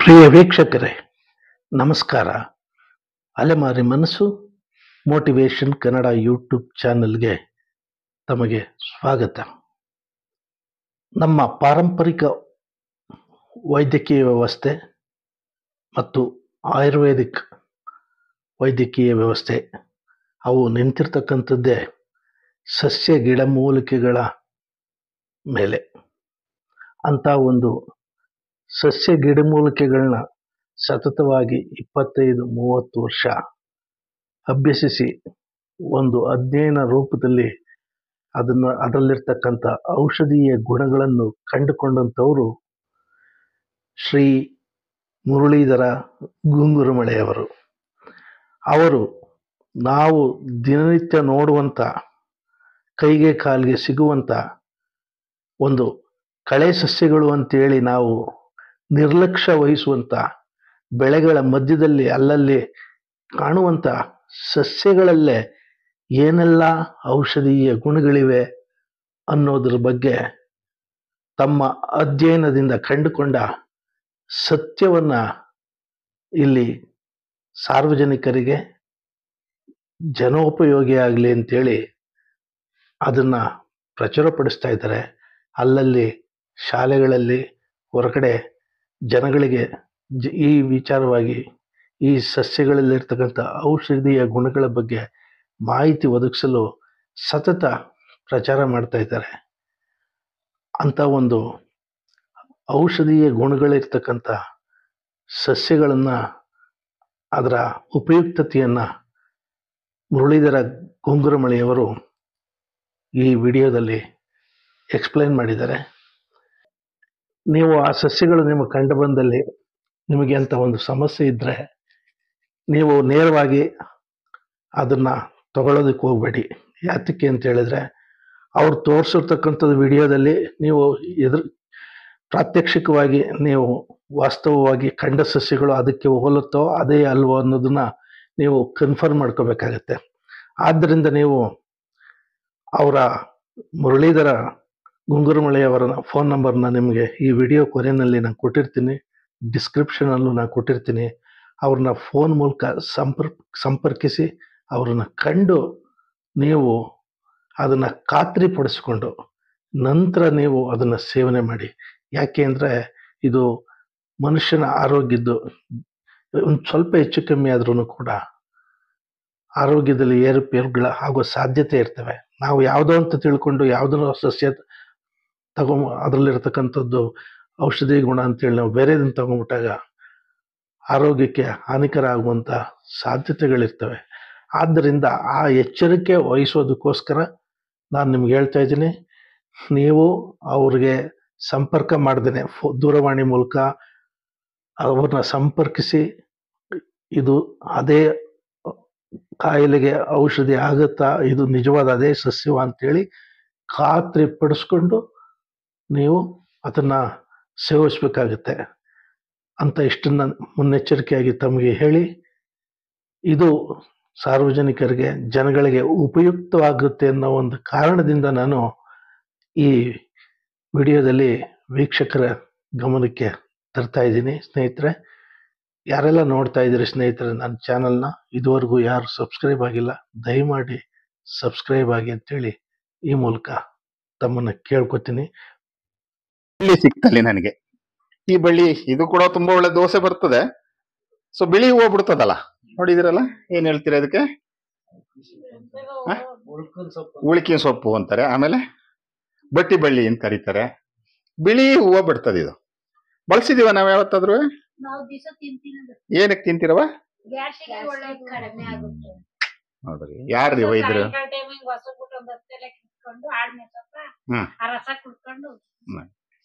ಪ್ರಿಯ ವೀಕ್ಷಕರೇ, ನಮಸ್ಕಾರ. ಅಲೆಮಾರಿ ಮನಸ್ಸು ಮೋಟಿವೇಶನ್ ಕನ್ನಡ ಯೂಟ್ಯೂಬ್ ಚಾನೆಲ್ಗೆ ತಮಗೆ ಸ್ವಾಗತ. ನಮ್ಮ ಪಾರಂಪರಿಕ ವೈದ್ಯಕೀಯ ವ್ಯವಸ್ಥೆ ಮತ್ತು ಆಯುರ್ವೇದಿಕ್ ವೈದ್ಯಕೀಯ ವ್ಯವಸ್ಥೆ ಅವು ನಿಂತಿರ್ತಕ್ಕಂಥದ್ದೇ ಸಸ್ಯ ಗಿಡಮೂಲಿಕೆಗಳ ಮೇಲೆ. ಅಂಥ ಒಂದು ಸಸ್ಯ ಗಿಡಮೂಲಿಕೆಗಳನ್ನ ಸತತವಾಗಿ 25-30 ವರ್ಷ ಅಭ್ಯಸಿಸಿ ಒಂದು ಅಧ್ಯಯನ ರೂಪದಲ್ಲಿ ಅದರಲ್ಲಿರ್ತಕ್ಕಂಥ ಔಷಧೀಯ ಗುಣಗಳನ್ನು ಕಂಡುಕೊಂಡಂಥವರು ಶ್ರೀ ಮುರಳೀಧರ ಗುಂಗುರಮಳೆಯವರು. ಅವರು ನಾವು ದಿನನಿತ್ಯ ನೋಡುವಂಥ, ಕೈಗೆ ಕಾಲಿಗೆ ಸಿಗುವಂಥ ಒಂದು ಕಳೆ ಸಸ್ಯಗಳು ಅಂತೇಳಿ ನಾವು ನಿರ್ಲಕ್ಷ್ಯ ವಹಿಸುವಂಥ, ಬೆಳೆಗಳ ಮಧ್ಯದಲ್ಲಿ ಅಲ್ಲಲ್ಲಿ ಕಾಣುವಂಥ ಸಸ್ಯಗಳಲ್ಲೇ ಏನೆಲ್ಲ ಔಷಧೀಯ ಗುಣಗಳಿವೆ ಅನ್ನೋದ್ರ ಬಗ್ಗೆ ತಮ್ಮ ಅಧ್ಯಯನದಿಂದ ಕಂಡುಕೊಂಡ ಸತ್ಯವನ್ನ ಇಲ್ಲಿ ಸಾರ್ವಜನಿಕರಿಗೆ ಜನೋಪಯೋಗಿ ಆಗಲಿ ಅಂತೇಳಿ ಅದನ್ನ ಪ್ರಚುರಪಡಿಸ್ತಾ ಇದ್ದಾರೆ. ಅಲ್ಲಲ್ಲಿ ಶಾಲೆಗಳಲ್ಲಿ, ಹೊರಗಡೆ ಜನಗಳಿಗೆ ಈ ವಿಚಾರವಾಗಿ ಈ ಸಸ್ಯಗಳಲ್ಲಿರ್ತಕ್ಕಂಥ ಔಷಧೀಯ ಗುಣಗಳ ಬಗ್ಗೆ ಮಾಹಿತಿ ಒದಗಿಸಲು ಸತತ ಪ್ರಚಾರ ಮಾಡ್ತಾ ಇದ್ದಾರೆ. ಅಂಥ ಒಂದು ಔಷಧೀಯ ಗುಣಗಳಿರ್ತಕ್ಕಂಥ ಸಸ್ಯಗಳನ್ನು, ಅದರ ಉಪಯುಕ್ತತೆಯನ್ನು ಮುರಳೀಧರ ಗುಂಗುರಮಳೆಯವರು ಈ ವಿಡಿಯೋದಲ್ಲಿ ಎಕ್ಸ್ಪ್ಲೈನ್ ಮಾಡಿದ್ದಾರೆ. ನೀವು ಆ ಸಸ್ಯಗಳು ನಿಮಗೆ ಕಂಡು ಬಂದಲ್ಲಿ ನಿಮಗೆ ಅಂತ ಒಂದು ಸಮಸ್ಯೆ ಇದ್ದರೆ ನೀವು ನೇರವಾಗಿ ಅದನ್ನು ತಗೊಳ್ಳೋದಕ್ಕೆ ಹೋಗಬೇಡಿ. ಯಾತಕ್ಕೆ ಅಂತ ಹೇಳಿದ್ರೆ, ಅವ್ರು ತೋರಿಸಿರ್ತಕ್ಕಂಥದ್ದು ವಿಡಿಯೋದಲ್ಲಿ ನೀವು ಪ್ರಾತ್ಯಕ್ಷಿಕವಾಗಿ ನೀವು ವಾಸ್ತವವಾಗಿ ಕಂಡ ಸಸ್ಯಗಳು ಅದಕ್ಕೆ ಹೋಲುತ್ತೋ ಅದೇ ಅಲ್ವೋ ಅನ್ನೋದನ್ನ ನೀವು ಕನ್ಫರ್ಮ್ ಮಾಡ್ಕೋಬೇಕಾಗತ್ತೆ. ಆದ್ದರಿಂದ ನೀವು ಅವರ ಮುರಳೀಧರ ಗುಂಗುರಮಳೆಯವರ ಫೋನ್ ನಂಬರ್ನ ನಿಮಗೆ ಈ ವಿಡಿಯೋ ಕೊನೆಯಲ್ಲಿ ನಾನು ಕೊಟ್ಟಿರ್ತೀನಿ, ಡಿಸ್ಕ್ರಿಪ್ಷನಲ್ಲೂ ನಾನು ಕೊಟ್ಟಿರ್ತೀನಿ. ಅವ್ರನ್ನ ಫೋನ್ ಮೂಲಕ ಸಂಪರ್ಕಿಸಿ ಅವ್ರನ್ನ ಕಂಡು ನೀವು ಅದನ್ನು ಖಾತ್ರಿಪಡಿಸ್ಕೊಂಡು ನಂತರ ನೀವು ಅದನ್ನು ಸೇವನೆ ಮಾಡಿ. ಯಾಕೆ ಅಂದರೆ ಇದು ಮನುಷ್ಯನ ಆರೋಗ್ಯದ್ದು ಒಂದು ಸ್ವಲ್ಪ ಹೆಚ್ಚು ಕಮ್ಮಿ ಆದ್ರೂ ಕೂಡ ಆರೋಗ್ಯದಲ್ಲಿ ಏರುಪೇರುಗಳ ಆಗೋ ಸಾಧ್ಯತೆ ಇರ್ತವೆ. ನಾವು ಯಾವುದೋ ಅಂತ ತಿಳ್ಕೊಂಡು ಯಾವುದೋ ಸಸ್ಯ ಅದರಲ್ಲಿರ್ತಕ್ಕಂಥದ್ದು ಔಷಧಿ ಗುಣ ಅಂತೇಳಿ ನಾವು ಬೇರೆದನ್ನು ತಗೊಂಡ್ಬಿಟ್ಟಾಗ ಆರೋಗ್ಯಕ್ಕೆ ಹಾನಿಕರ ಆಗುವಂಥ ಸಾಧ್ಯತೆಗಳಿರ್ತವೆ. ಆದ್ದರಿಂದ ಆ ಎಚ್ಚರಿಕೆ ವಹಿಸೋದಕ್ಕೋಸ್ಕರ ನಾನು ನಿಮ್ಗೆ ಹೇಳ್ತಾ ಇದ್ದೀನಿ, ನೀವು ಅವ್ರಿಗೆ ಸಂಪರ್ಕ ಮಾಡ್ದೇನೆ ದೂರವಾಣಿ ಮೂಲಕ ಅವ್ರನ್ನ ಸಂಪರ್ಕಿಸಿ ಇದು ಅದೇ ಕಾಯಿಲೆಗೆ ಔಷಧಿ ಆಗುತ್ತಾ, ಇದು ನಿಜವಾದ ಅದೇ ಸಸ್ಯವ ಅಂತೇಳಿ ಖಾತ್ರಿ ಪಡಿಸ್ಕೊಂಡು ನೀವು ಅದನ್ನು ಸೇವಿಸಬೇಕಾಗುತ್ತೆ ಅಂತ ಇಷ್ಟನ್ನು ಮುನ್ನೆಚ್ಚರಿಕೆಯಾಗಿ ತಮಗೆ ಹೇಳಿ, ಇದು ಸಾರ್ವಜನಿಕರಿಗೆ, ಜನಗಳಿಗೆ ಉಪಯುಕ್ತವಾಗುತ್ತೆ ಅನ್ನೋ ಒಂದು ಕಾರಣದಿಂದ ನಾನು ಈ ವಿಡಿಯೋದಲ್ಲಿ ವೀಕ್ಷಕರ ಗಮನಕ್ಕೆ ತರ್ತಾ ಇದ್ದೀನಿ. ಸ್ನೇಹಿತರೆ, ಯಾರೆಲ್ಲ ನೋಡ್ತಾ ಇದ್ದೀರಿ ಸ್ನೇಹಿತರೆ ನನ್ನ ಚಾನಲ್ನ, ಇದುವರೆಗೂ ಯಾರು ಸಬ್ಸ್ಕ್ರೈಬ್ ಆಗಿಲ್ಲ, ದಯಮಾಡಿ ಸಬ್ಸ್ಕ್ರೈಬ್ ಆಗಿ ಅಂತೇಳಿ ಈ ಮೂಲಕ ತಮ್ಮನ್ನು ಕೇಳ್ಕೊತೀನಿ. ಬಳ್ಳಿ ಸಿಕ್ತಲ್ಲಿ ನನಗೆ ಈ ಬಳ್ಳಿ ಇದು ಕೂಡ ತುಂಬಾ ಒಳ್ಳೆ ದೋಸೆ ಬರ್ತದೆ. ಸೊ ಬಿಳಿ ಹೂವು ಬಿಡ್ತದಲ್ಲ, ನೋಡಿದಿರಲ್ಲ, ಏನ್ ಹೇಳ್ತೀರಾ ಇದಕ್ಕೆ? ಉಳ್ಕಿನ ಸೊಪ್ಪು ಅಂತಾರೆ, ಆಮೇಲೆ ಬಟ್ಟಿ ಬಳ್ಳಿ ಅಂತ ಕರೀತಾರೆ. ಬಿಳಿ ಹೂವು ಬಿಡ್ತದೆ. ಇದು ಬಳಸಿದೀವ ನಾವ್ ಯಾವತ್ತಾದ್ರೂ? ಏನಕ್ಕೆ ತಿಂತೀರವ? ನೋಡ್ರಿ, ಯಾರ್ರಿ ವೈದ್ಯರು?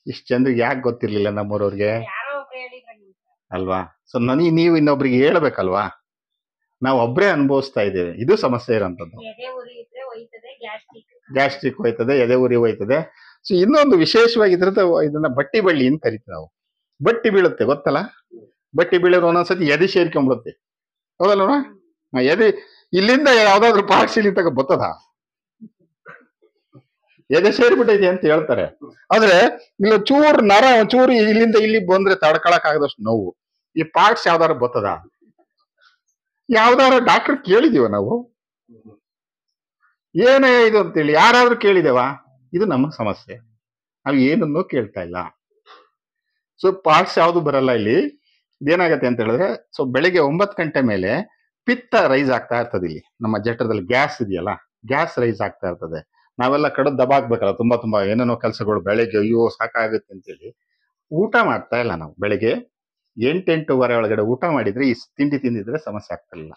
ಇಷ್ಟ ಚಂದ್ರಿಗೆ ಯಾಕೆ ಗೊತ್ತಿರ್ಲಿಲ್ಲ ನಮ್ಮೂರವ್ರಿಗೆ ಅಲ್ವಾ? ಸೊ ನೀವು ಇನ್ನೊಬ್ರಿಗೆ ಹೇಳ್ಬೇಕಲ್ವಾ? ನಾವು ಒಬ್ರೇ ಅನುಭವಿಸ್ತಾ ಇದ್ದೇವೆ. ಇದು ಸಮಸ್ಯೆ ಇರೋಂಥದ್ದು. ಗ್ಯಾಸ್ಟ್ರಿಕ್ ಹೋಯ್ತದೆ, ಎದೆ ಉರಿ ಹೋಯ್ತದೆ. ಸೊ ಇನ್ನೊಂದು ವಿಶೇಷವಾಗಿ ಇದನ್ನ ಬಟ್ಟಿ ಬಳ್ಳಿ ಅಂತ ಕರಿತೀವಿ ನಾವು. ಬಟ್ಟಿ ಬೀಳುತ್ತೆ ಗೊತ್ತಲ್ಲ? ಬಟ್ಟಿ ಬೀಳಿದ್ರೆ ಒಂದೊಂದ್ಸತಿ ಎದೆ ಸೇರ್ಕೊಂಡ್ಬಿಡುತ್ತೆ, ಹೌದಲ್ವಾ? ಎದೆ ಇಲ್ಲಿಂದ ಯಾವ್ದಾದ್ರು ಪಾರ್ಕ್ಸಿಲಿ ತಗ ಬರ್ತದ, ಎದೆ ಸೇರ್ಬಿಟ್ಟೈತಿ ಅಂತ ಹೇಳ್ತಾರೆ. ಆದ್ರೆ ಇಲ್ಲ ಚೂರು ನರ ಒಂಚೂರು ಇಲ್ಲಿಂದ ಇಲ್ಲಿ ಬಂದ್ರೆ ತಡ್ಕೊಳಕ್ ಆಗದಷ್ಟು ನೋವು. ಈ ಪಾರ್ಟ್ಸ್ ಯಾವ್ದಾರು ಬರ್ತದ? ಯಾವ್ದಾರ ಡಾಕ್ಟರ್ ಕೇಳಿದೀವ ನಾವು? ಏನೇ ಇದು ಅಂತೇಳಿ ಯಾರಾದ್ರೂ ಕೇಳಿದೇವಾ? ಇದು ನಮ್ಮ ಸಮಸ್ಯೆ, ನಾವು ಏನನ್ನೂ ಕೇಳ್ತಾ ಇಲ್ಲ. ಸೊ ಪಾರ್ಟ್ಸ್ ಯಾವ್ದು ಬರಲ್ಲ ಇಲ್ಲಿ. ಇದೇನಾಗತ್ತೆ ಅಂತ ಹೇಳಿದ್ರೆ, ಸೊ ಬೆಳಿಗ್ಗೆ 9 ಗಂಟೆ ಮೇಲೆ ಪಿತ್ತ ರೈಸ್ ಆಗ್ತಾ ಇರ್ತದೆ. ಇಲ್ಲಿ ನಮ್ಮ ಜಠರದಲ್ಲಿ ಗ್ಯಾಸ್ ಇದೆಯಲ್ಲ, ಗ್ಯಾಸ್ ರೈಸ್ ಆಗ್ತಾ ಇರ್ತದೆ. ನಾವೆಲ್ಲ ಕಡೆ ದಬಾಕ್ಬೇಕಲ್ಲ, ತುಂಬಾ ಏನೇನೋ ಕೆಲಸಗಳು ಬೆಳಗ್ಗೆ, ಅಯ್ಯೋ ಸಾಕಾಗುತ್ತೆ ಅಂತೇಳಿ ಊಟ ಮಾಡ್ತಾ ಇಲ್ಲ ನಾವು. ಬೆಳಿಗ್ಗೆ 8-8:15 ಒಳಗಡೆ ಊಟ ಮಾಡಿದ್ರೆ ಈ ತಿಂಡಿ ತಿಂದಿದ್ರೆ ಸಮಸ್ಯೆ ಆಗ್ತಿರ್ಲಿಲ್ಲ.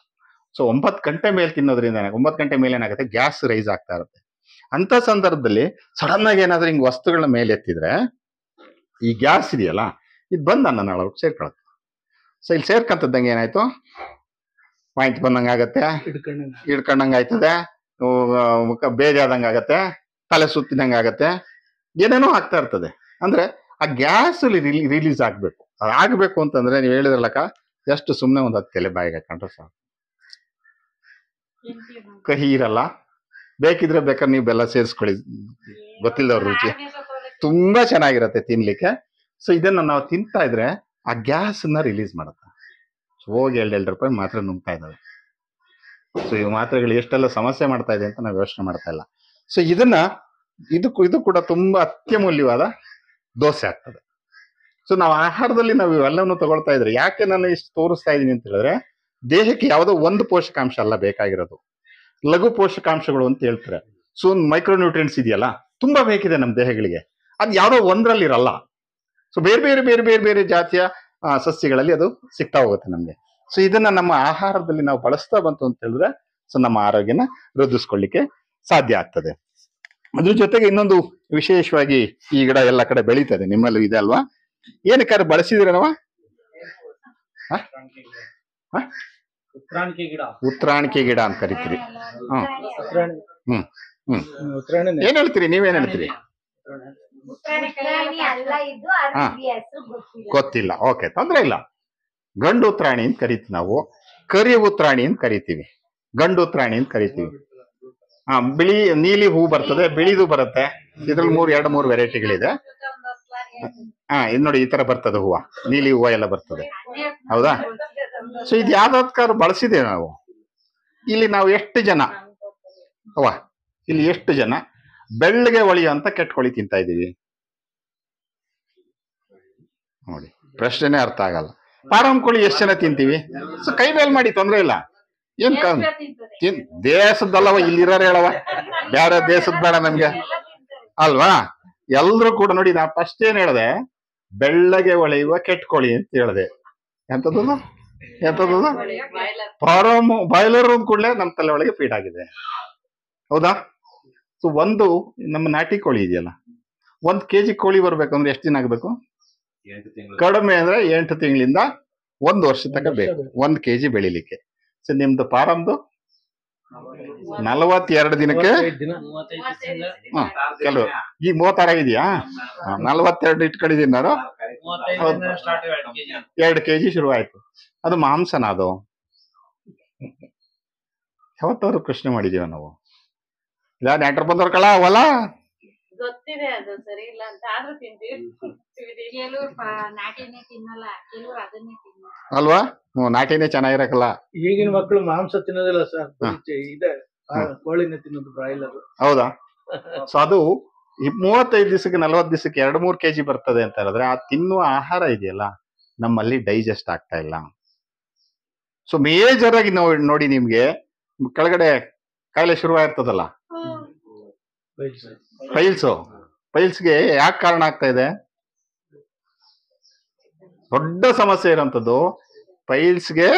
ಸೊ 9 ಗಂಟೆ ಮೇಲೆ ತಿನ್ನೋದ್ರಿಂದ 9 ಗಂಟೆ ಮೇಲೆ ಏನಾಗುತ್ತೆ, ಗ್ಯಾಸ್ ರೈಸ್ ಆಗ್ತಾ ಇರುತ್ತೆ. ಅಂತ ಸಂದರ್ಭದಲ್ಲಿ ಸಡನ್ ಆಗಿ ಏನಾದ್ರೂ ಹಿಂಗ್ ವಸ್ತುಗಳನ್ನ ಮೇಲೆ ಎತ್ತಿದ್ರೆ ಈ ಗ್ಯಾಸ್ ಇದೆಯಲ್ಲ, ಇದು ಬಂದು ಅನ್ನನಾಳ ಸೇರ್ಕೊಳತ್ತೆ. ಸೊ ಇಲ್ಲಿ ಸೇರ್ಕಂತದ್ದಂಗೆ ಏನಾಯ್ತು, ಪಾಯಿಂಟ್ ಬಂದಂಗೆ ಆಗತ್ತೆ, ಹಿಡ್ಕೊಂಡಂಗೆ ಆಯ್ತದೆ, ಮುಖ ಬೇರೆ ಆದಂಗೆ ಆಗತ್ತೆ, ತಲೆ ಸುತ್ತಿದಂಗೆ ಆಗತ್ತೆ, ಏನೇನೋ ಆಗ್ತಾ ಇರ್ತದೆ. ಅಂದ್ರೆ ಆ ಗ್ಯಾಸ್ ರಿಲೀಸ್ ಆಗ್ಬೇಕು. ಆಗ್ಬೇಕು ಅಂತಂದ್ರೆ ನೀವು ಹೇಳಿದ್ರಲ್ಲಕ್ಕ, ಎಷ್ಟು ಸುಮ್ಮನೆ ಒಂದು 10 ಎಲೆ ಬಾಯಿಗೆ ಹಾಕೊಂಡ್ರೆ ಸಾಕು. ಕಹಿ ಇರಲ್ಲ, ಬೇಕಿದ್ರೆ ಬೇಕಾದ್ರೆ ನೀವು ಬೆಲ್ಲ ಸೇರಿಸ್ಕೊಳ್ಳಿ, ಗೊತ್ತಿಲ್ಲದವ್ರ ರುಚಿ ತುಂಬಾ ಚೆನ್ನಾಗಿರತ್ತೆ ತಿನ್ಲಿಕ್ಕೆ. ಸೊ ಇದನ್ನ ನಾವು ತಿಂತಾ ಇದ್ರೆ ಆ ಗ್ಯಾಸ್ ನ ರಿಲೀಸ್ ಮಾಡುತ್ತೆ. ಹೋಗಿ 2 ರೂಪಾಯಿ ಮಾತ್ರ ನುಂಗ್ತಾ ಇದ್ದಾವೆ. ಸೊ ಈ ಮಾತ್ರೆಗಳು ಎಷ್ಟೆಲ್ಲ ಸಮಸ್ಯೆ ಮಾಡ್ತಾ ಇದೆ ಅಂತ ನಾವು ಯೋಚನೆ ಮಾಡ್ತಾ ಇಲ್ಲ. ಸೊ ಇದು ಕೂಡ ತುಂಬಾ ಅತ್ಯಮೂಲ್ಯವಾದ ದೋಸೆ ಆಗ್ತದೆ. ಸೊ ನಾವು ಆಹಾರದಲ್ಲಿ ನಾವು ಇವೆಲ್ಲವನ್ನು ತಗೊಳ್ತಾ ಇದ್ರೆ, ಯಾಕೆ ನಾನು ಇಷ್ಟು ತೋರಿಸ್ತಾ ಇದ್ದೀನಿ ಅಂತ ಹೇಳಿದ್ರೆ, ದೇಹಕ್ಕೆ ಯಾವುದೋ ಒಂದು ಪೋಷಕಾಂಶ ಅಲ್ಲ ಬೇಕಾಗಿರೋದು, ಲಘು ಪೋಷಕಾಂಶಗಳು ಅಂತ ಹೇಳ್ತಾರೆ. ಸೊ ಮೈಕ್ರೋನ್ಯೂಟ್ರಿಯೆಂಟ್ಸ್ ಇದೆಯಲ್ಲ, ತುಂಬಾ ಬೇಕಿದೆ ನಮ್ಮ ದೇಹಗಳಿಗೆ. ಅದು ಯಾವುದೋ ಒಂದ್ರಲ್ಲಿ ಇರಲ್ಲ. ಸೊ ಬೇರೆ ಜಾತಿಯ ಸಸ್ಯಗಳಲ್ಲಿ ಅದು ಸಿಗ್ತಾ ಹೋಗುತ್ತೆ ನಮ್ಗೆ. ಸೊ ಇದನ್ನ ನಮ್ಮ ಆಹಾರದಲ್ಲಿ ನಾವು ಬಳಸ್ತಾ ಬಂತು ಅಂತ ಹೇಳಿದ್ರೆ, ಸೊ ನಮ್ಮ ಆರೋಗ್ಯನ ವೃದ್ಧಿಸ್ಕೊಳ್ಳಿಕ್ಕೆ ಸಾಧ್ಯ ಆಗ್ತದೆ. ಅದ್ರ ಜೊತೆಗೆ ಇನ್ನೊಂದು ವಿಶೇಷವಾಗಿ ಈ ಗಿಡ ಎಲ್ಲ ಕಡೆ ಬೆಳೀತದೆ, ನಿಮ್ಮಲ್ಲೂ ಇದೆ ಅಲ್ವಾ? ಏನಕ್ಕಾದ್ರೆ ಬಳಸಿದಿರನವ? ಉತ್ರಾಣಿಕೆ ಗಿಡ ಅಂತ ಕರಿತೀರಿ. ಏನ್ ಹೇಳ್ತೀರಿ, ನೀವೇನ್ ಹೇಳ್ತೀರಿ? ಗೊತ್ತಿಲ್ಲ, ಓಕೆ, ತೊಂದ್ರೆ ಇಲ್ಲ. ಗಂಡು ಉತ್ರಾಣಿ ಅಂತ ಕರಿತೀವಿ ನಾವು, ಕರಿ ಉತ್ರಾಣಿ ಅಂತ ಕರಿತೀವಿ, ಗಂಡು ಉತ್ರಾಣಿ ಅಂತ ಕರಿತೀವಿ. ಬಿಳಿ ನೀಲಿ ಹೂ ಬರ್ತದೆ, ಬಿಳಿದು ಬರುತ್ತೆ. ಇದ್ರಲ್ಲಿ 2-3 ವೆರೈಟಿಗಳಿದೆ. ಇದು ನೋಡಿ, ಈ ತರ ಬರ್ತದೆ ಹೂವ, ನೀಲಿ ಹೂವ ಎಲ್ಲ ಬರ್ತದೆ, ಹೌದಾ? ಸೊ ಇದು ಯಾವ್ದಾದ್ರು ಬಳಸಿದ್ದೇವೆ ನಾವು. ಇಲ್ಲಿ ನಾವು ಎಷ್ಟು ಜನ ಇಲ್ಲಿ ಎಷ್ಟು ಜನ ಬೆಳ್ಳಗೆ ಹೊಳೆಯುವಂತ ಕೆಟ್ಕೋಳಿ ತಿಂತಾ ಇದೀವಿ ನೋಡಿ, ಪ್ರಶ್ನೆನೇ ಅರ್ಥ ಆಗಲ್ಲ. ಪಾರಂ ಕೋಳಿ ಎಷ್ಟು ಜನ ತಿಂತೀವಿ? ಸೊ ಕೈ ಮೇಲ್ ಮಾಡಿ, ತೊಂದ್ರೆ ಇಲ್ಲ. ಏನ್ ದೇಶದಲ್ಲವ, ಇಲ್ಲಿರೋರು ಹೇಳವ, ಬೇರೆ ದೇಶದ ಬೇಡ ನಮ್ಗೆ ಅಲ್ವಾ? ಎಲ್ರು ಕೂಡ ನೋಡಿ, ನಾ ಫಸ್ಟ್ ಏನ್ ಹೇಳ್ದೆ, ಬೆಳ್ಳಗೆ ಹೊಳೆಯುವ ಕೆಟ್ಕೋಳಿ ಅಂತ ಹೇಳ್ದೆ. ಎಂತದ್ದು ಪಾರಂ ಬಾಯ್ಲರ್ ಅಂದ ಕೂಡಲೇ ನಮ್ಮ ತಲೆ ಒಳಗೆ ಫೀಡ್ ಆಗಿದೆ, ಹೌದಾ? ಸೊ ಒಂದು ನಮ್ಮ ನಾಟಿ ಕೋಳಿ ಇದೆಯಲ್ಲ, 1 kg ಕೋಳಿ ಬರ್ಬೇಕಂದ್ರೆ ಎಷ್ಟು ದಿನ ಆಗ್ಬೇಕು? ಕಡಿಮೆ ಅಂದ್ರೆ 8 ತಿಂಗಳಿಂದ 1 ವರ್ಷ ತನಕ ಬೇಕು 1 kg ಬೆಳಿಲಿಕ್ಕೆ. ಸೊ ನಿಮ್ದು ಪಾರಮ್ದು 42 ದಿನಕ್ಕೆ, ಕೆಲವು ಈಗ 36 ಆಗಿದೆಯಾ? 42 ಇಟ್ಕೊಂಡಿದೀನಿ ನಾನು. 2 kg ಶುರು ಆಯ್ತು. ಅದು ಮಾಂಸನ? ಅದು ಯಾವತ್ತಾದ್ರು ಪ್ರಶ್ನೆ ಮಾಡಿದೀವ ನಾವು? ಇಲ್ಲ, ನೆಂಟರು ಬಂದವ್ರ ಕಳ ಅವಲ್ಲ, ಗೊತ್ತಿದೆ ಅದು ಸರಿ ಇಲ್ಲ ಅಂತ, ಆದ್ರೂ ತಿಂತೀವಿ. ನಾಟಿನೇ ತಿನ್ನಲ್ಲ, ಕೆಲವರು ಅದನ್ನೇ ತಿನ್ನಲ್ಲ ಅಲ್ವಾ? ನಾಟಿನೇ ಚೆನ್ನಾಗಿರಕಲ್ಲ. ಈಗಿನ ಮಕ್ಕಳು ಮಾಂಸ ತಿನ್ನೋದಿಲ್ಲ ಸರ್, ಇದೆ ಕೋಳಿನೇ ತಿನ್ನೋದು, ಬ್ರಾಯ್ಲರ್. ಹೌದಾ? ಸೊ ಅದು 35 ದಿವಸಕ್ಕೆ 40 ದಿವಸಕ್ಕೆ 2-3 kg ಬರ್ತದೆ ಅಂತ ಹೇಳಿದ್ರೆ, ಆ ತಿನ್ನುವ ಆಹಾರ ಇದೆಯಲ್ಲ ನಮ್ಮಲ್ಲಿ ಡೈಜೆಸ್ಟ್ ಆಗ್ತಾ ಇಲ್ಲ. ಸೊ ಮೇಜರ್ ಆಗಿ ನೋಡಿ, ನಿಮ್ಗೆ ಕೆಳಗಡೆ ಕಾಯಿಲೆ ಶುರುವಾಗಿರ್ತದಲ್ಲ, ಪೈಲ್ಸ್ಗೆ ಯಾಕೆ ಕಾರಣ ಆಗ್ತಾ ಇದೆ? ದೊಡ್ಡ ಸಮಸ್ಯೆ ಇರುವಂತದ್ದು ಪೈಲ್ಸ್ಗೆ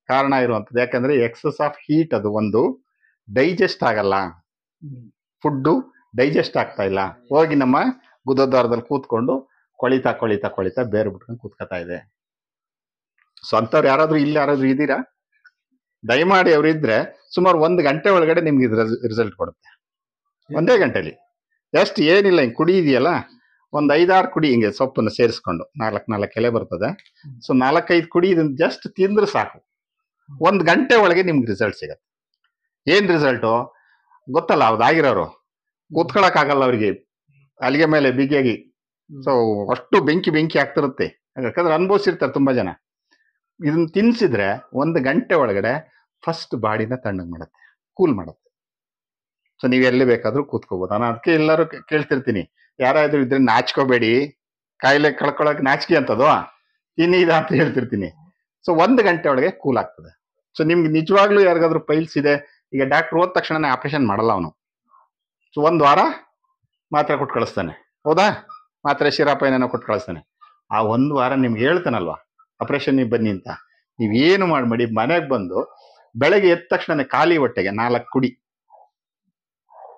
ಕಾರಣ ಇರುವಂತದ್ದು. ಯಾಕಂದ್ರೆ ಎಕ್ಸಸ್ ಆಫ್ ಹೀಟ್, ಅದು ಒಂದು ಡೈಜೆಸ್ಟ್ ಆಗಲ್ಲ, ಫುಡ್ ಡೈಜೆಸ್ಟ್ ಆಗ್ತಾ ಇಲ್ಲ, ಹೋಗಿ ನಮ್ಮ ಗುದದ್ವಾರದಲ್ಲಿ ಕೂತ್ಕೊಂಡು ಕೊಳಿತಾ ಬೇರೆ ಬಿಟ್ಕೊಂಡು ಕೂತ್ಕೊತಾ ಇದೆ. ಸೊ ಅಂತವ್ರು ಯಾರಾದ್ರೂ ಇದ್ದೀರಾ? ದಯಮಾಡಿ ಅವ್ರು ಇದ್ರೆ ಸುಮಾರು 1 ಗಂಟೆ ಒಳಗಡೆ ನಿಮ್ಗೆ ರಿಸಲ್ಟ್ ಕೊಡುತ್ತೆ. 1 ಗಂಟೆಲಿ ಎಷ್ಟು ಏನಿಲ್ಲ, ಹಿಂಗೆ ಕುಡಿ ಇದೆಯಲ್ಲ, 5-6 ಕುಡಿ ಹಿಂಗೆ ಸೊಪ್ಪನ್ನು ಸೇರಿಸ್ಕೊಂಡು 4 ಎಲೆ ಬರ್ತದೆ. ಸೊ 4-5 ಕುಡಿ ಇದನ್ನ ಜಸ್ಟ್ ತಿಂದ್ರೆ ಸಾಕು, 1 ಗಂಟೆ ಒಳಗೆ ನಿಮ್ಗೆ ರಿಸಲ್ಟ್ ಸಿಗತ್ತೆ. ಏನ್ ರಿಸಲ್ಟು ಗೊತ್ತಲ್ಲ, ಅವ್ದಾಗಿರೋರು ಕೂತ್ಕೊಳಕ್ ಆಗಲ್ಲ ಅವ್ರಿಗೆ, ಅಲ್ಲಿಗೆ ಮೇಲೆ ಬಿಗಿಯಾಗಿ. ಸೊ ಅಷ್ಟು ಬೆಂಕಿ ಆಗ್ತಿರುತ್ತೆ, ಯಾಕಂದ್ರೆ ಅನುಭವಿಸಿರ್ತಾರೆ ತುಂಬಾ ಜನ. ಇದನ್ನ ತಿನ್ಸಿದ್ರೆ 1 ಗಂಟೆ ಒಳಗಡೆ ಫಸ್ಟ್ ಬಾಡಿನ ತಣ್ಣಗೆ ಮಾಡುತ್ತೆ, ಕೂಲ್ ಮಾಡುತ್ತೆ. ಸೊ ನೀವು ಎಲ್ಲಿ ಬೇಕಾದ್ರೂ ಕೂತ್ಕೋಬಹುದು. ನಾನು ಅದಕ್ಕೆ ಎಲ್ಲರೂ ಕೇಳ್ತಿರ್ತೀನಿ, ಯಾರಾದ್ರೂ ಇದ್ರೆ ನಾಚ್ಕೋಬೇಡಿ, ಕಾಯಿಲೆ ಕಳ್ಕೊಳಕ್ ನಾಚಿಕೆ ಅಂತದೋ ತಿನ್ನಿ ಇದ ಅಂತ ಹೇಳ್ತಿರ್ತೀನಿ. ಸೊ 1 ಗಂಟೆ ಒಳಗೆ ಕೂಲ್ ಆಗ್ತದೆ. ಸೊ ನಿಮ್ಗೆ ನಿಜವಾಗ್ಲೂ ಯಾರಿಗಾದ್ರೂ ಪೈಲ್ಸ್ ಇದೆ, ಈಗ ಡಾಕ್ಟರ್ ಹೋದ ತಕ್ಷಣ ಆಪರೇಷನ್ ಮಾಡಲ್ಲ ಅವನು. ಸೊ 1 ವಾರ ಮಾತ್ರೆ ಕೊಟ್ಟು ಕಳಿಸ್ತಾನೆ, ಹೌದಾ? ಮಾತ್ರೆ ಶಿರಾಪ ಏನೇನೋ ಕೊಟ್ಟು ಕಳಿಸ್ತಾನೆ. ಆ 1 ವಾರ ನಿಮ್ಗೆ ಹೇಳ್ತಾನಲ್ವಾ ಆಪರೇಷನ್ ಬನ್ನಿ ಅಂತ, ನೀವೇನು ಮಾಡಿ ಮನೆಗೆ ಬಂದು ಬೆಳಗ್ಗೆ ಎದ್ದ ತಕ್ಷಣ ಖಾಲಿ ಹೊಟ್ಟೆಗೆ 4 ಕುಡಿ,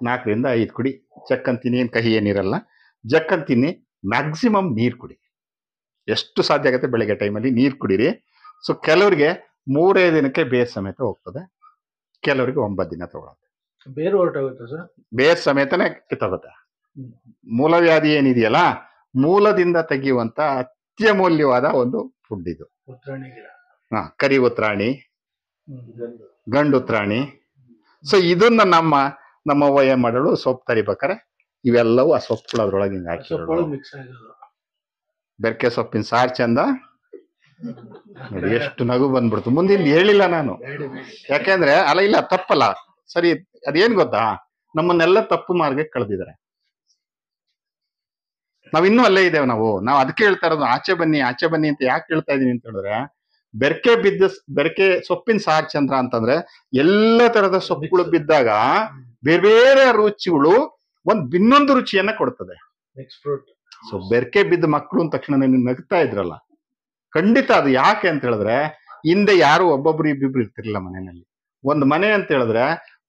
4 ರಿಂದ 5 ಕುಡಿ ಜಕ್ಕಂತೀನಿ. ಏನು ಕಹಿ ಏನಿರಲ್ಲ, ಜಕ್ಕಂತೀನಿ. ಮ್ಯಾಕ್ಸಿಮಮ್ ನೀರು ಕುಡಿ, ಎಷ್ಟು ಸಾಧ್ಯ ಆಗುತ್ತೆ ಬೆಳಗ್ಗೆ ಟೈಮಲ್ಲಿ ನೀರು ಕುಡೀರಿ. ಸೊ ಕೆಲವರಿಗೆ 3 ದಿನಕ್ಕೆ ಬೇರ್ ಸಮೇತ ಹೋಗ್ತದೆ, ಕೆಲವರಿಗೆ 9 ದಿನ ತಗೊಳುತ್ತೆ. ಬೇರೆ ಹೊರಟೋಗುತ್ತೆ ಸರ್, ಬೇರ್ ಸಮೇತನೇ ಕಿತ್ತೋಗುತ್ತೆ. ಮೂಲವ್ಯಾಧಿ ಏನಿದೆಯಲ್ಲ, ಮೂಲದಿಂದ ತೆಗೆಯುವಂತ ಅತ್ಯಮೂಲ್ಯವಾದ ಒಂದು ಫುಡ್ ಇದು. ಕರಿ ಉತ್ರಾಣಿ, ಗಂಡು ಉತ್ರಾಣಿ. ಸೊ ಇದನ್ನ ನಮ್ಮ ವಯ ಮಾಡಲು ಸೊಪ್ಪು ತರಿಬೇಕಾರೆ ಇವೆಲ್ಲವೂ ಆ ಸೊಪ್ಪುಗಳು ಅದ್ರೊಳಗೆ ಹಿಂಗೆ ಹಾಕಿ ಮಿಕ್ಸ್ ಆಗೋದು. ಬೆರ್ಕೆ ಸೊಪ್ಪಿನ ಸಾರು ಚಂದ ನೋಡಿ, ಎಷ್ಟು ನಗು ಬಂದ್ಬಿಡ್ತು. ಮುಂದಿನ ಹೇಳಿಲ್ಲ ನಾನು, ಯಾಕೆಂದ್ರೆ ಇಲ್ಲ ತಪ್ಪಲ್ಲ. ಸರಿ, ಅದೇನ್ ಗೊತ್ತಾ, ನಮ್ಮನ್ನೆಲ್ಲ ತಪ್ಪು ಮಾರ್ಗಕ್ಕೆ ಕಳೆದಿದ್ದಾರೆ. ನಾವ್ ಇನ್ನೂ ಅಲ್ಲೇ ಇದ್ದೇವೆ. ನಾವು ಅದಕ್ಕೆ ಹೇಳ್ತಾ ಇರೋದು ಆಚೆ ಬನ್ನಿ ಅಂತ ಯಾಕೆ ಹೇಳ್ತಾ ಇದೀನಿ ಅಂತ ಹೇಳಿದ್ರೆ, ಬೆರ್ಕೆ ಸೊಪ್ಪಿನ ಸಾರ್ ಚಂದ್ರ ಅಂತಂದ್ರೆ ಎಲ್ಲ ತರದ ಸೊಪ್ಪುಗಳು ಬಿದ್ದಾಗ ಬೇರೆ ಬೇರೆ ರುಚಿಗಳು ಇನ್ನೊಂದು ರುಚಿಯನ್ನ ಕೊಡ್ತದೆ. ಸೊ ಬೆರ್ಕೆ ಬಿದ್ದ ಮಕ್ಕಳು ಅಂದ ತಕ್ಷಣ ನೀವು ನಗ್ತಾ ಇದ್ರಲ್ಲ, ಖಂಡಿತ ಅದು ಯಾಕೆ ಅಂತ ಹೇಳಿದ್ರೆ, ಹಿಂದೆ ಯಾರು ಒಬ್ಬೊಬ್ರು ಇಬ್ಬಿಬ್ರು ಇರ್ತಿರ್ಲಿಲ್ಲ ಮನೆಯಲ್ಲಿ. ಒಂದು ಮನೆ ಅಂತ ಹೇಳಿದ್ರೆ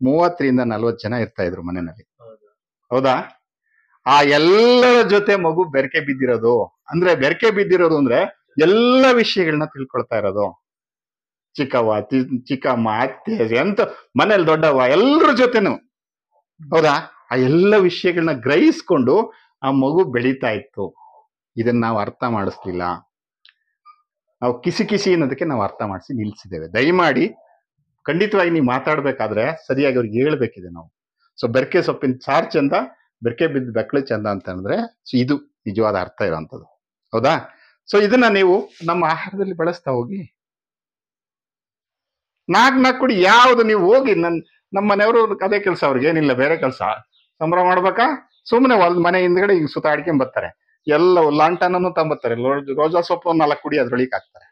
30 ರಿಂದ 40 ಜನ ಇರ್ತಾ ಇದ್ರು ಮನೆಯಲ್ಲಿ, ಹೌದಾ? ಆ ಎಲ್ಲರ ಜೊತೆ ಮಗು ಬೆರಕೆ ಬಿದ್ದಿರೋದು ಅಂದ್ರೆ ಎಲ್ಲ ವಿಷಯಗಳನ್ನ ತಿಳ್ಕೊಳ್ತಾ ಇರೋದು. ಚಿಕ್ಕವ್ವ, ಚಿಕ್ಕಮ್ಮ, ಅತ್ತೆ, ಎಂತ ಮನೇಲಿ ದೊಡ್ಡವ್ವ, ಎಲ್ಲರ ಜೊತೆನು, ಹೌದಾ? ಆ ಎಲ್ಲ ವಿಷಯಗಳನ್ನ ಗ್ರಹಿಸ್ಕೊಂಡು ಆ ಮಗು ಬೆಳೀತಾ ಇತ್ತು. ಇದನ್ನ ನಾವು ಅರ್ಥ ಮಾಡಿಸ್ಲಿಲ್ಲ. ನಾವು ಕಿಸಿ ಅನ್ನೋದಕ್ಕೆ ನಾವು ಅರ್ಥ ಮಾಡಿಸಿ ನಿಲ್ಸಿದ್ದೇವೆ. ದಯಮಾಡಿ ಖಂಡಿತವಾಗಿ ನೀವು ಮಾತಾಡ್ಬೇಕಾದ್ರೆ ಸರಿಯಾಗಿ ಅವ್ರಿಗೆ ಹೇಳ್ಬೇಕಿದೆ ನಾವು. ಸೊ ಬೆರ್ಕೆ ಸೊಪ್ಪಿನ ಸಾರ್ ಚಂದ, ಬೆರ್ಕೆ ಬಿದ್ದ ಬೆಕ್ಕಳು ಚಂದ ಅಂತಂದ್ರೆ ಸೊ ಇದು ನಿಜವಾದ ಅರ್ಥ ಇರೋಂಥದ್ದು, ಹೌದಾ? ಸೊ ಇದನ್ನ ನೀವು ನಮ್ಮ ಆಹಾರದಲ್ಲಿ ಬಳಸ್ತಾ ಹೋಗಿ. 4 ಕುಡಿ ಯಾವ್ದು ನೀವು ಹೋಗಿ ನಮ್ಮ ಮನೆಯವರು ಅದೇ ಕೆಲಸ, ಅವ್ರಿಗೆ ಏನಿಲ್ಲ ಬೇರೆ ಕೆಲಸ. ಸಂಭ್ರಮ ಮಾಡ್ಬೇಕಾ, ಸುಮ್ಮನೆ ಮನೆ ಹಿಂದ್ಗಡೆ ಈಗ ಸುತ್ತಾಡ್ಕೊಂಡ್ ಬರ್ತಾರೆ. ಎಲ್ಲ ಲಾಂಟನನ್ನು ತಂಬತ್ತಾರೆ, ರೋಜಾ ಸೊಪ್ಪು 4 ಕುಡಿ ಅದ್ರೊಳಗೆ ಹಾಕ್ತಾರೆ.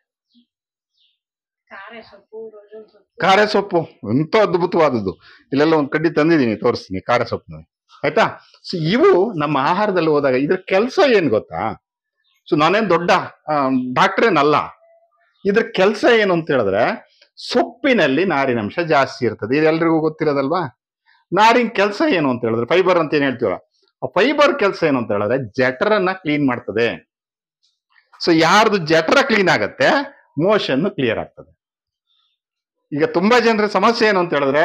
ಕಾರೆ ಸೊಪ್ಪು ಎಂತ ಅದ್ಭುತವಾದದ್ದು. ಇಲ್ಲೆಲ್ಲ ಒಂದ್ ಕಡ್ಡಿ ತಂದಿದ್ದೀನಿ, ತೋರಿಸ್ತೀನಿ ಕಾರೆ ಸೊಪ್ಪು, ಆಯ್ತಾ? ಸೊ ಇವು ನಮ್ಮ ಆಹಾರದಲ್ಲಿ ಹೋದಾಗ ಇದ್ರ ಕೆಲಸ ಏನ್ ಗೊತ್ತಾ? ಸೊ ನಾನೇನ್ ದೊಡ್ಡ ಡಾಕ್ಟ್ರೇನಲ್ಲ. ಇದ್ರ ಕೆಲಸ ಏನು ಅಂತ ಹೇಳಿದ್ರೆ, ಸೊಪ್ಪಿನಲ್ಲಿ ನಾರಿನಂಶ ಜಾಸ್ತಿ ಇರ್ತದೆ, ಇದೆಲ್ರಿಗೂ ಗೊತ್ತಿರೋದಲ್ವಾ? ನಾರಿನ ಕೆಲಸ ಏನು ಅಂತ ಹೇಳಿದ್ರೆ, ಫೈಬರ್ ಅಂತ ಏನ್ ಹೇಳ್ತೀವಲ್ಲ, ಆ ಫೈಬರ್ ಕೆಲಸ ಏನು ಅಂತ ಹೇಳಿದ್ರೆ ಜಠರನ್ನ ಕ್ಲೀನ್ ಮಾಡ್ತದೆ. ಸೊ ಯಾರ್ದು ಜಠರ ಕ್ಲೀನ್ ಆಗತ್ತೆ, ಮೋಷನ್ ಕ್ಲಿಯರ್ ಆಗ್ತದೆ. ಈಗ ತುಂಬಾ ಜನರ ಸಮಸ್ಯೆ ಏನು ಅಂತ ಹೇಳಿದ್ರೆ,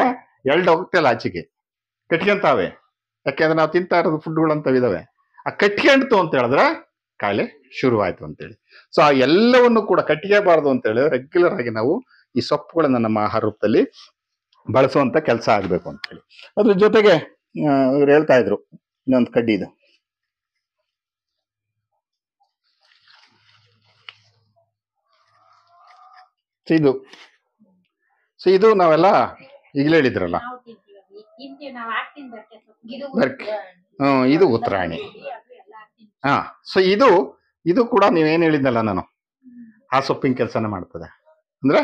ಹೋಗ್ತಿಲ್ಲ ಆಚೆಗೆ, ಕಟ್ಕೊಂತಾವೆ. ಯಾಕೆಂದ್ರೆ ನಾವು ತಿಂತಾ ಇರೋದು ಫುಡ್ಗಳು ಅಂತವಿದಾವೆ, ಆ ಕಟ್ಕೊಂಡ್ತು ಅಂತ ಹೇಳಿದ್ರೆ ಕಾಯಿಲೆ ಶುರುವಾಯ್ತು ಅಂತೇಳಿ. ಸೊ ಆ ಎಲ್ಲವನ್ನು ಕೂಡ ಕಟ್ಕೋಬಾರ್ದು ಅಂತ ಹೇಳಿ ರೆಗ್ಯುಲರ್ ಆಗಿ ನಾವು ಈ ಸೊಪ್ಪುಗಳನ್ನ ನಮ್ಮ ಆಹಾರ ರೂಪದಲ್ಲಿ ಬಳಸುವಂತ ಕೆಲಸ ಆಗ್ಬೇಕು ಅಂತ ಹೇಳಿ. ಅದ್ರ ಜೊತೆಗೆ ಇವ್ರು ಹೇಳ್ತಾ ಇದ್ರು ಇನ್ನೊಂದು ಕಡ್ಡಿ ಇದು ನಾವೆಲ್ಲ ಈಗಲೇ ಹೇಳಿದ್ರಲ್ಲ, ಇದು ಉತ್ತರಾಣಿ. ಸೊ ಇದು ಕೂಡ ನೀವೇನ್ ಹೇಳಿದ್ನಲ್ಲ ನಾನು, ಆ ಸೊಪ್ಪಿನ ಕೆಲಸನ ಮಾಡ್ತದೆ. ಅಂದ್ರೆ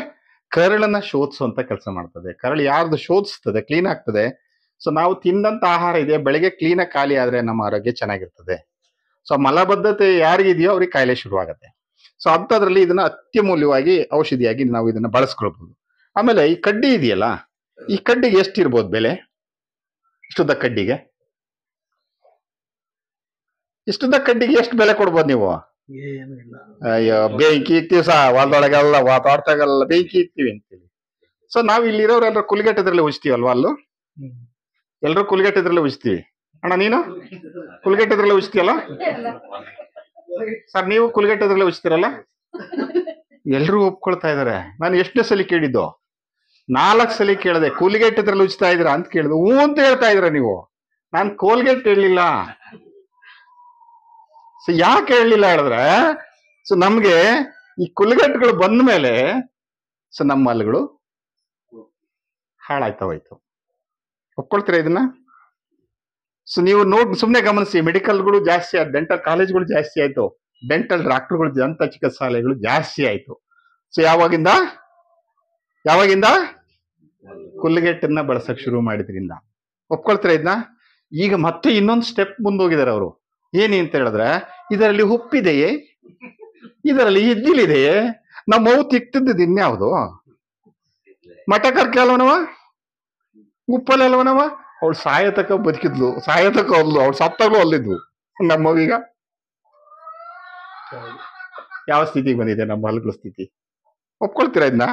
ಕರಳನ್ನ ಶೋಧಿಸುವಂತ ಕೆಲಸ ಮಾಡ್ತದೆ. ಕರಳು ಯಾರ್ದು ಶೋಧಿಸ್ತದೆ, ಕ್ಲೀನ್ ಆಗ್ತದೆ. ಸೊ ನಾವು ತಿಂದಂತ ಆಹಾರ ಇದೆ, ಬೆಳಗ್ಗೆ ಕ್ಲೀನಾಗಿ ಖಾಲಿ ಆದ್ರೆ ನಮ್ಮ ಆರೋಗ್ಯ ಚೆನ್ನಾಗಿರ್ತದೆ. ಸೊ ಮಲಬದ್ಧತೆ ಯಾರಿಗಿದೆಯೋ ಅವ್ರಿಗೆ ಕಾಯಿಲೆ ಶುರುವಾಗತ್ತೆ. ಸೊ ಅಂಥದ್ರಲ್ಲಿ ಇದನ್ನ ಅತ್ಯಮೂಲ್ಯವಾಗಿ ಔಷಧಿಯಾಗಿ ನಾವು ಇದನ್ನ ಬಳಸ್ಕೊಳ್ಬಹುದು. ಆಮೇಲೆ ಈ ಕಡ್ಡಿ ಇದೆಯಲ್ಲ, ಈ ಕಡ್ಡಿಗೆ ಎಷ್ಟಿರ್ಬೋದು ಬೆಲೆ? ಇಷ್ಟುದ್ದ ಕಡ್ಡಿಗೆ ಎಷ್ಟು ಬೆಲೆ ಕೊಡ್ಬೋದು ನೀವು? ಅಯ್ಯೋ, ಬೆಂಕಿ ಇಕ್ತೀವಿ ಹೊಲದೊಳಗೆಲ್ಲ ತೋಟದಾಗೆಲ್ಲ ಬೆಂಕಿ ಇಕ್ತೀವಿ ಅಂತೇಳಿ. ಸೊ ನಾವ್ ಇಲ್ಲಿರೋರೆಲ್ಲರೂ ಕುಲ್ಗೆಟ್ಟದ್ರಲ್ಲಿ ಉಜ್ತೀವಲ್ವಾ? ಅಲ್ಲೂ ಎಲ್ರು ಕುಲ್ಗೆಟ್ಟದ್ರಲ್ಲೇ ಉಜ್ತೀವಿ. ಅಣ್ಣ ನೀನು ಕುಲ್ಗೆಟ್ಟದ್ರಲ್ಲೇ ಉಜ್ತೀಯಲ್ಲ ಸರ್? ನೀವು ಕುಲ್ಗೆಟ್ಟದ್ರಲ್ಲೇ ಉಜ್ತೀರಲ್ಲ? ಎಲ್ರೂ ಒಪ್ಕೊಳ್ತಾ ಇದಾರೆ. ನಾನು ಎಷ್ಟನೇ ಸಲ ಕೇಳಿದ್ದು? 4 ಸಲ ಕೇಳಿದೆ. ಕೂಲ್ಗೆಟ್ಟದ್ರಲ್ಲಿ ಉಜ್ತಾ ಇದ್ದೀರಾ ಅಂತ ಕೇಳಿದ್ರು. ಹೂ ಅಂತ ಹೇಳ್ತಾ ಇದ್ರ ನೀವು. ನಾನು ಕೋಲ್ಗೇಟ್ ಹೇಳಲಿಲ್ಲ. ಸೊ ಯಾಕೆ ಹೇಳಲಿಲ್ಲ ಹೇಳಿದ್ರೆ, ಸೊ ನಮ್ಗೆ ಈ ಕುಲಗೆಟ್ಟುಗಳು ಬಂದ ಮೇಲೆ ಸೊ ನಮ್ಮ ಹಲ್ಲುಗಳು ಹಾಳಾಯ್ತಾ ಹೋಯ್ತು. ಒಪ್ಕೊಳ್ತೀರಾ ಇದನ್ನ? ಸೊ ನೀವು ಸುಮ್ಮನೆ ಗಮನಿಸಿ, ಮೆಡಿಕಲ್ಗಳು ಜಾಸ್ತಿ ಆಯ್ತು, ಡೆಂಟಲ್ ಕಾಲೇಜ್ಗಳು ಜಾಸ್ತಿ ಆಯ್ತು, ಡೆಂಟಲ್ ಡಾಕ್ಟರ್ಗಳು, ದಂತ ಚಿಕಿತ್ಸಾಲಯಗಳು ಜಾಸ್ತಿ ಆಯ್ತು. ಸೊ ಯಾವಾಗಿಂದ ಕುಲ್ಗೆಟ್ಟನ್ನ ಬಳಸಕ್ ಶುರು ಮಾಡಿದ್ರಿಂದ. ಒಪ್ಕೊಳ್ತೀರಾ ಇದನ್ನ? ಈಗ ಮತ್ತೆ ಇನ್ನೊಂದು ಸ್ಟೆಪ್ ಮುಂದೋಗಿದ್ದಾರೆ ಅವರು. ಏನಿ ಅಂತ ಹೇಳಿದ್ರೆ, ಇದರಲ್ಲಿ ಉಪ್ಪಿದೆಯೇ, ಇದರಲ್ಲಿ ಇದ್ದಿಲಿದೆಯೇ, ನಮ್ಮ ಮೌ ತಿಕ್ತಿದ್ದು ಇನ್ಯಾವುದು, ಮಟಕರ್ಕೆ ಅಲ್ವನವ, ಉಪ್ಪಲ್ಲಿ ಅಲ್ವನವ. ಅವಳು ಸಾಯತಕ ಬದುಕಿದ್ಲು, ಸಾಯತಕ ಅಲ್ಲು, ಅವಳು ಸತ್ತಾಗಲೂ ಅಲ್ಲಿದ್ವು. ನಮ್ಮವೀಗ ಯಾವ ಸ್ಥಿತಿಗೆ ಬಂದಿದೆ ನಮ್ಮ ಹಲ್ಲುಗಳ ಸ್ಥಿತಿ? ಒಪ್ಕೊಳ್ತೀರಾ ಇದನ್ನ?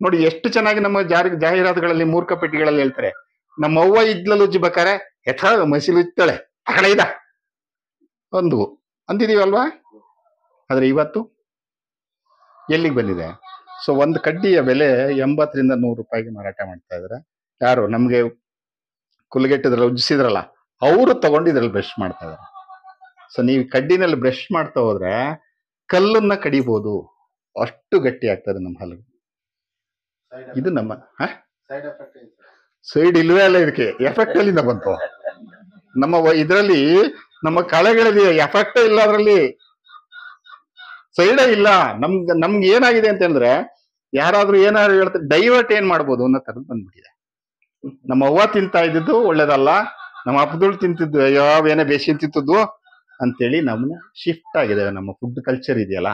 ನೋಡಿ ಎಷ್ಟು ಚೆನ್ನಾಗಿ ನಮ್ಮ ಜಾಹೀರಾತುಗಳಲ್ಲಿ, ಮೂರ್ಖ ಪೆಟ್ಟಿಗಳಲ್ಲಿ ಹೇಳ್ತಾರೆ, ನಮ್ಮ ಅವ್ವ ಇದ್ಲಲ್ಲಿ ಉಜ್ಜಬೇಕಾರೆ ಯಥಾ ಮಸಿಲು ಇತ್ತಾಳೆ ತಗಳೆ ಇದ ಒಂದು ಅಂತಿದೀವಲ್ವಾ. ಆದ್ರೆ ಇವತ್ತು ಎಲ್ಲಿಗೆ ಬಂದಿದೆ? ಸೊ ಒಂದು ಕಡ್ಡಿಯ ಬೆಲೆ 80 ರಿಂದ 100 ರೂಪಾಯಿಗೆ ಮಾರಾಟ ಮಾಡ್ತಾ ಇದಾರೆ. ಯಾರು ನಮ್ಗೆ ಕುಲ್ಗೆಟ್ಟಿದ್ರಲ್ಲ, ಉಜ್ಜಿಸಿದ್ರಲ್ಲ, ಅವರು ತಗೊಂಡು ಇದ್ರಲ್ಲಿ ಬ್ರಷ್ ಮಾಡ್ತಾ ಇದಾರೆ. ಸೊ ನೀವು ಕಡ್ಡಿನಲ್ಲಿ ಬ್ರಷ್ ಮಾಡ್ತಾ ಹೋದ್ರೆ ಕಲ್ಲನ್ನ ಕಡಿಬಹುದು, ಅಷ್ಟು ಗಟ್ಟಿ ಆಗ್ತದೆ ನಮ್ಮ ಹಲ್ಲು. ಇದು ನಮ್ಮ ಸೈಡ್ ಇಲ್ವೇ ಅಲ್ಲ, ಇದಕ್ಕೆ ಎಫೆಕ್ಟ್ ಎಲ್ಲಿಂದ ಬಂತು? ನಮ್ಮ ಇದರಲ್ಲಿ ನಮ್ಮ ಕಳೆಗಳಲ್ಲಿ ಎಫೆಕ್ಟ್ ಇಲ್ಲ, ಅದರಲ್ಲಿ ಸೈಡೇ ಇಲ್ಲ. ನಮ್ಗೆ ಏನಾಗಿದೆ ಅಂತ ಹೇಳಿದ್ರೆ, ಯಾರಾದ್ರೂ ಏನಾದ್ರು ಹೇಳ್ತಾರೆ, ಡೈವರ್ಟ್ ಏನ್ ಮಾಡ್ಬೋದು ಅನ್ನೋ ತರದ್ ಬಂದ್ಬಿಟ್ಟಿದೆ. ನಮ್ಮ ಅವ್ವ ತಿಂತಾ ಇದ್ದಿದ್ದು ಒಳ್ಳೇದಲ್ಲ, ನಮ್ಮ ಅಪ್ಪದಳು ತಿಂತಿದ್ದು ಏನೇ ಬೇಸಿ ತಿಂತಿದ್ವು ಅಂತೇಳಿ ನಮ್ಮನ್ನ ಶಿಫ್ಟ್ ಆಗಿದೆ. ನಮ್ಮ ಫುಡ್ ಕಲ್ಚರ್ ಇದೆಯಲ್ಲ,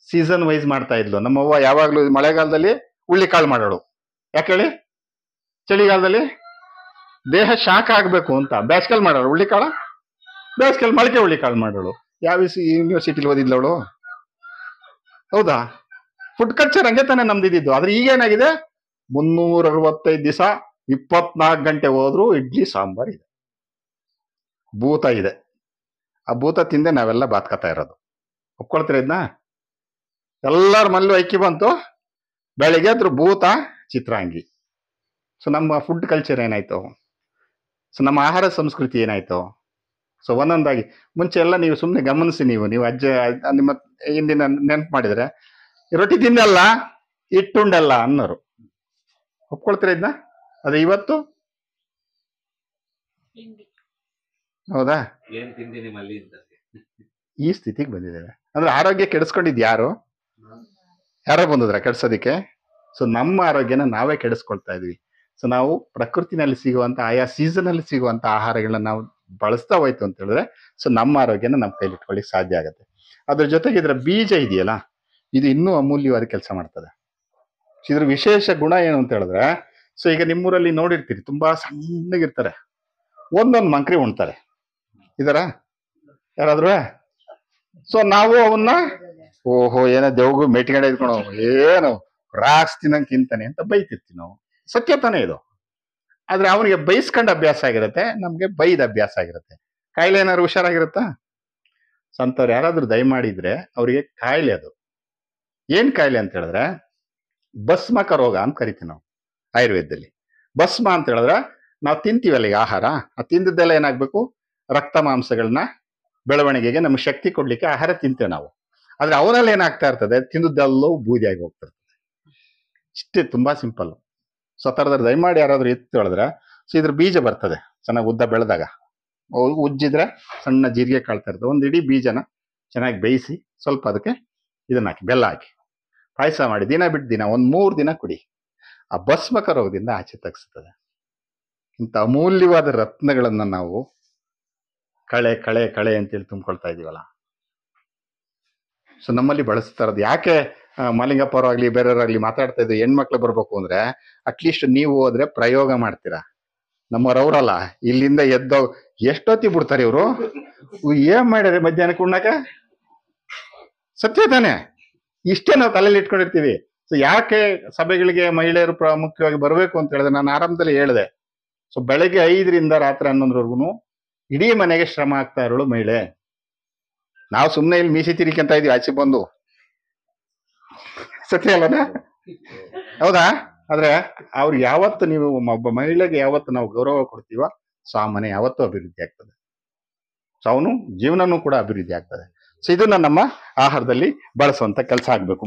ಸೀಸನ್ ವೈಸ್ ಮಾಡ್ತಾ ಇದ್ಲು ನಮ್ಮ ಅವ್ವ. ಯಾವಾಗ್ಲೂ ಮಳೆಗಾಲದಲ್ಲಿ ಹುಳ್ಳಿಕಾಳು ಮಾಡೋಳು, ಯಾಕೆ ಹೇಳಿ? ಚಳಿಗಾಲದಲ್ಲಿ ದೇಹ ಶಾಖ ಆಗ್ಬೇಕು ಅಂತ ಬೇಸಿಗೆಲ್ ಮಾಡೋಳು ಹುಳ್ಳಿಕಾಳ, ಬೇಸಿಗೆಲ್ ಮೊಳಕೆ ಹುಳ್ಳಿಕಾಳು ಮಾಡೋಳು. ಯಾವ ಯೂನಿವರ್ಸಿಟಿಲಿ ಓದಿದ್ಲವಳು? ಹೌದಾ? ಫುಡ್ ಕಲ್ಚರ್ ಹಂಗೆ ತಾನೇ ನಮ್ದಿದ್ದು. ಆದ್ರೆ ಈಗೇನಾಗಿದೆ, 365 ದಿವಸ 24 ಗಂಟೆ ಹೋದ್ರು ಇಡ್ಲಿ ಸಾಂಬಾರ್ ಇದೆ, ಭೂತ ಇದೆ. ಆ ಭೂತ ತಿಂದೆ ನಾವೆಲ್ಲ ಬಾತ್ಕತಾ ಇರೋದು. ಒಪ್ಕೊಳ್ತೀರ ಇದನ್ನ? ಎಲ್ಲರ ಮಲ್ಲೂ ಐಕ್ಕಿ ಬಂತು, ಬೆಳಿಗ್ಗೆ ಅದ್ರ ಭೂತ ಚಿತ್ರಾಂಗಿ. ಸೊ ನಮ್ಮ ಫುಡ್ ಕಲ್ಚರ್ ಏನಾಯ್ತು? ಸೊ ನಮ್ಮ ಆಹಾರ ಸಂಸ್ಕೃತಿ ಏನಾಯ್ತು? ಸೊ ಒಂದೊಂದಾಗಿ ಮುಂಚೆ ಎಲ್ಲ ನೀವು ಸುಮ್ಮನೆ ಗಮನಿಸಿ, ನೀವು ಅಜ್ಜ ನಿಮ್ಮ ಹಿಂದಿನ ನೆನಪು ಮಾಡಿದ್ರೆ, ರೊಟ್ಟಿ ತಿಂದಲ್ಲ ಇಟ್ಟುಂಡಲ್ಲ ಅನ್ನೋರು. ಒಪ್ಕೊಳ್ತೀರ ಇದನ್ನ? ಅದೇ ಇವತ್ತು ಹೌದಾ ಈ ಸ್ಥಿತಿಗೆ ಬಂದಿದ್ದೇವೆ. ಅಂದ್ರೆ ಆರೋಗ್ಯ ಕೆಡಿಸ್ಕೊಂಡಿದ್ ಯಾರು ಬಂದಿದ್ರ ಕೆಡ್ಸೋದಿಕ್ಕೆ? ಸೊ ನಮ್ಮ ಆರೋಗ್ಯನ ನಾವೇ ಕೆಡಿಸ್ಕೊಳ್ತಾ ಇದೀವಿ. ಸೊ ನಾವು ಪ್ರಕೃತಿನಲ್ಲಿ ಸಿಗುವಂತ, ಆಯಾ ಸೀಸನ್ ಅಲ್ಲಿ ಸಿಗುವಂತ ಆಹಾರಗಳನ್ನ ನಾವು ಬಳಸ್ತಾ ಹೋಯ್ತು ಅಂತ ಹೇಳಿದ್ರೆ, ಸೊ ನಮ್ಮ ಆರೋಗ್ಯನ ನಮ್ಮ ಕೈಲಿ ಇಟ್ಕೊಳ್ಳಿಕ್ ಸಾಧ್ಯ ಆಗುತ್ತೆ. ಅದ್ರ ಜೊತೆಗೆ ಇದರ ಬೀಜ ಇದೆಯಲ್ಲ, ಇದು ಇನ್ನೂ ಅಮೂಲ್ಯವಾದ ಕೆಲಸ ಮಾಡ್ತದೆ. ಇದ್ರ ವಿಶೇಷ ಗುಣ ಏನು ಅಂತ ಹೇಳಿದ್ರೆ, ಸೊ ಈಗ ನಿಮ್ಮೂರಲ್ಲಿ ನೋಡಿರ್ತೀರಿ, ತುಂಬಾ ಸಣ್ಣಗಿರ್ತಾರೆ, ಒಂದೊಂದು ಮಂಕ್ರಿ ಉಣ್ತಾರೆ. ಇದರ ಯಾರಾದ್ರೂ? ಸೊ ನಾವು ಅವನ್ನ ಓಹೋ ಏನೋ ದೇವ್ಗು ಮೆಟ್ಗಡೆ ಇದ್ಕೊಂಡು ಏನು ರಾಕ್ಸ್ ತಿನ್ನಂಗ್ ತಿಂತಾನೆ ಅಂತ ಬೈತಿರ್ತೀವಿ ನಾವು. ಸತ್ಯ ತಾನೇ ಇದು. ಆದ್ರೆ ಅವನಿಗೆ ಬೈಸ್ಕೊಂಡ್ ಅಭ್ಯಾಸ ಆಗಿರುತ್ತೆ, ನಮ್ಗೆ ಬೈದ ಅಭ್ಯಾಸ ಆಗಿರುತ್ತೆ. ಕಾಯಿಲೆ ಏನಾದ್ರು ಹುಷಾರಾಗಿರುತ್ತಾ? ಸಂತವ್ರು ಯಾರಾದ್ರೂ ದಯಮಾಡಿದ್ರೆ ಅವರಿಗೆ ಕಾಯಿಲೆ, ಅದು ಏನ್ ಕಾಯಿಲೆ ಅಂತ ಹೇಳಿದ್ರೆ ಭಸ್ಮಕ ರೋಗ ಅಂತ ಕರಿತೀವಿ ನಾವು ಆಯುರ್ವೇದದಲ್ಲಿ. ಭಸ್ಮ ಅಂತ ಹೇಳಿದ್ರೆ ನಾವು ತಿಂತೀವಲ್ಲ ಈಗ ಆಹಾರ, ಆ ತಿಂದಿದ್ದೆಲ್ಲ ಏನಾಗ್ಬೇಕು, ರಕ್ತ ಮಾಂಸಗಳನ್ನ ಬೆಳವಣಿಗೆಗೆ ನಮ್ಗೆ ಶಕ್ತಿ ಕೊಡ್ಲಿಕ್ಕೆ ಆಹಾರ ತಿಂತೇವೆ ನಾವು. ಆದ್ರೆ ಅವನಲ್ಲಿ ಏನಾಗ್ತಾ ಇರ್ತದೆ, ತಿಂದದ್ದೆಲ್ಲವೂ ಬೂದಿಯಾಗಿ ಹೋಗ್ತಿರ್ತದೆ. ಇಷ್ಟೇ, ತುಂಬಾ ಸಿಂಪಲ್. ಸೊ ಥರದ್ರ ದಯಮಾಡಿ ಯಾರಾದ್ರೂ ಎತ್ತು ಹೇಳಿದ್ರೆ, ಸೊ ಇದ್ರ ಬೀಜ ಬರ್ತದೆ ಚೆನ್ನಾಗಿ ಉದ್ದ ಬೆಳೆದಾಗ, ಉಜ್ಜಿದ್ರೆ ಸಣ್ಣ ಜೀರಿಗೆ ಕಾಳ್ತಾ ಇರ್ತದೆ. ಒಂದು ಇಡೀ ಬೀಜನ ಚೆನ್ನಾಗಿ ಬೇಯಿಸಿ ಸ್ವಲ್ಪ ಅದಕ್ಕೆ ಇದನ್ನ ಹಾಕಿ, ಬೆಲ್ಲ ಹಾಕಿ ಪಾಯಸ ಮಾಡಿ ದಿನ ಬಿಟ್ಟು ದಿನ 1-3 ದಿನ ಕುಡಿ. ಆ ಭಸ್ಮಕ ರೋಗದಿಂದ ಆಚೆ ತಗ್ಸ್ತದೆ. ಇಂಥ ಅಮೂಲ್ಯವಾದ ರತ್ನಗಳನ್ನ ನಾವು ಕಳೆ ಕಳೆ ಕಳೆ ಅಂತೇಳಿ ತುಂಬ್ಕೊಳ್ತಾ ಇದೀವಲ್ಲ. ಸೊ ನಮ್ಮಲ್ಲಿ ಬಳಸ್ತಾ ಇರೋದು ಯಾಕೆ? ಮಾಲಿಂಗಪ್ಪ ಅವರಾಗ್ಲಿ ಬೇರೆಯವರಾಗ್ಲಿ ಮಾತಾಡ್ತಾ ಇದ್ದು, ಹೆಣ್ಮಕ್ಳು ಬರ್ಬೇಕು ಅಂದ್ರೆ ಅಟ್ಲೀಸ್ಟ್ ನೀವು ಹೋದ್ರೆ ಪ್ರಯೋಗ ಮಾಡ್ತೀರಾ. ನಮ್ಮವ್ರವ್ರಲ್ಲ, ಇಲ್ಲಿಂದ ಎದ್ದೋ ಎಷ್ಟೊತ್ತಿ ಬಿಡ್ತಾರೆ ಇವರು, ಏನ್ ಮಾಡ್ಯಾರೆ ಮಧ್ಯಾಹ್ನಕ್ಕೆ ಉಣ್ಣಾಕ? ಸತ್ಯ ತಾನೆ? ಇಷ್ಟೇ ನಾವು ತಲೆಯಲ್ಲಿ ಇಟ್ಕೊಂಡಿರ್ತೀವಿ. ಸೊ ಯಾಕೆ ಸಭೆಗಳಿಗೆ ಮಹಿಳೆಯರು ಪ್ರಾಮುಖ್ಯವಾಗಿ ಬರಬೇಕು ಅಂತ ಹೇಳಿದ್ರೆ, ನಾನು ಆರಂಭದಲ್ಲಿ ಹೇಳಿದೆ, ಸೊ ಬೆಳಗ್ಗೆ 5 ರಿಂದ ರಾತ್ರಿ 11 ಇಡೀ ಮನೆಗೆ ಶ್ರಮ ಆಗ್ತಾ ಇರೋಳು ಮಹಿಳೆ. ನಾವು ಸುಮ್ಮನೆ ಇಲ್ಲಿ ಮೀಸಿ ತಿರಿಕಂತ ಇದೀವಿ ಆಚೆ ಬಂದು. ಸತ್ಯ ಅಲ್ಲದ? ಹೌದಾ? ಆದ್ರೆ ಅವ್ರಿಗೆ ಯಾವತ್ತು ನೀವು ಒಬ್ಬ ಮಹಿಳೆಗೆ ಯಾವತ್ತು ನಾವು ಗೌರವ ಕೊಡ್ತೀವ, ಸೊ ಆ ಮನೆ ಯಾವತ್ತೂ ಅಭಿವೃದ್ಧಿ ಆಗ್ತದೆ. ಸೊ ಅವನು ಜೀವನನೂ ಕೂಡ ಅಭಿವೃದ್ಧಿ ಆಗ್ತದೆ. ಸೊ ಇದನ್ನ ನಮ್ಮ ಆಹಾರದಲ್ಲಿ ಬಳಸುವಂತ ಕೆಲಸ ಆಗ್ಬೇಕು.